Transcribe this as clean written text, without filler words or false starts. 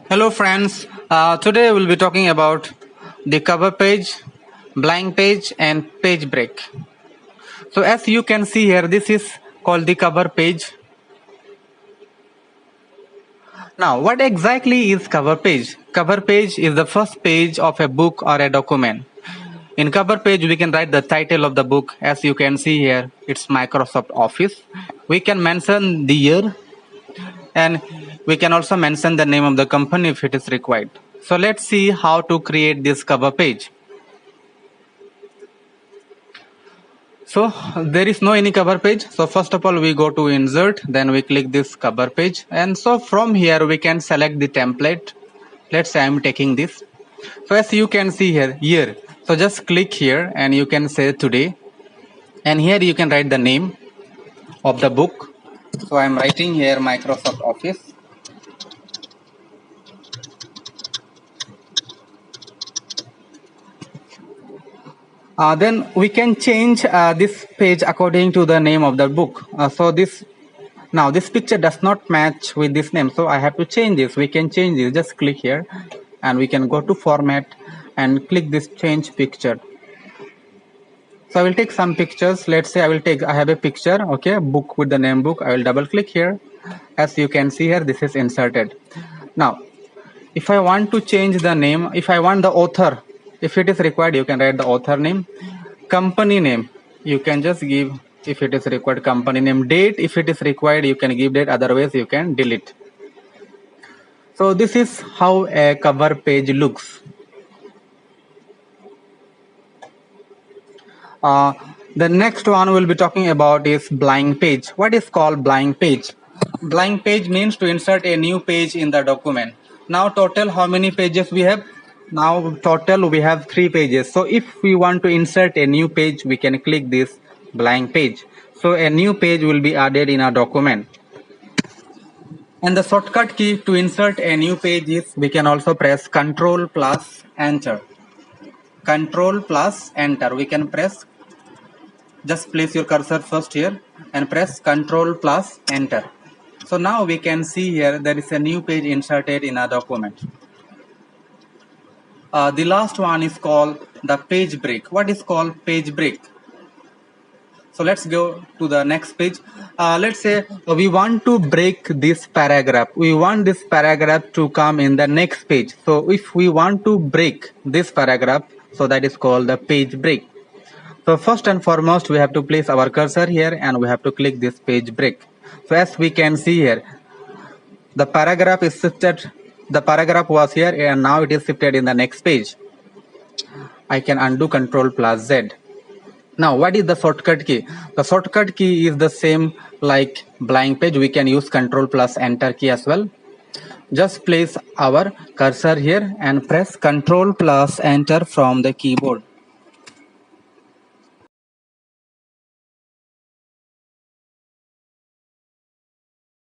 Hello friends, today we'll be talking about the cover page, blank page and page break. So as you can see here, this is called the cover page. Now what exactly is cover page? Cover page is the first page of a book or a document. In cover page we can write the title of the book. As you can see here, it's Microsoft Office. We can mention the year and we can also mention the name of the company if it is required. So let's see how to create this cover page. So there is no any cover page. So first of all we go to insert, then we click this cover page, and so from here we can select the template. Let's say I'm taking this. So as you can see here, year. So just click here and you can say today, and here you can write the name of the book. So I'm writing here Microsoft Office. Then we can change this page according to the name of the book. So this picture does not match with this name, so I have to change this. We can change this. Just click here and we can go to format and click this change picture. So I will take some pictures. Let's say I have a picture, okay, book with the name book. I will double click here. As you can see here, this is inserted. Now if I want to change the name, if I want the author, if it is required, you can write the author name. Company name, you can just give, if it is required, company name. Date, if it is required, you can give date, otherwise you can delete. So this is how a cover page looks. The next one we'll be talking about is blank page. What is called blank page? Blank page means to insert a new page in the document. Now total how many pages we have? Now total we have 3 pages. So if we want to insert a new page, we can click this blank page. So a new page will be added in our document. And the shortcut key to insert a new page is, we can also press Ctrl plus Enter. Ctrl plus Enter. We can press, just place your cursor first here and press Ctrl plus Enter. So now we can see here there is a new page inserted in our document. The last one is called the page break. What is called page break? So let's go to the next page. Let's say we want to break this paragraph. We want this paragraph to come in the next page. So if we want to break this paragraph, so that is called the page break. So first and foremost, we have to place our cursor here and we have to click this page break. So as we can see here, the paragraph is shifted. The paragraph was here and now it is shifted in the next page. I can undo Ctrl plus Z. Now what is the shortcut key? The shortcut key is the same like blank page. We can use Ctrl plus Enter key as well. Just place our cursor here and press Ctrl plus Enter from the keyboard.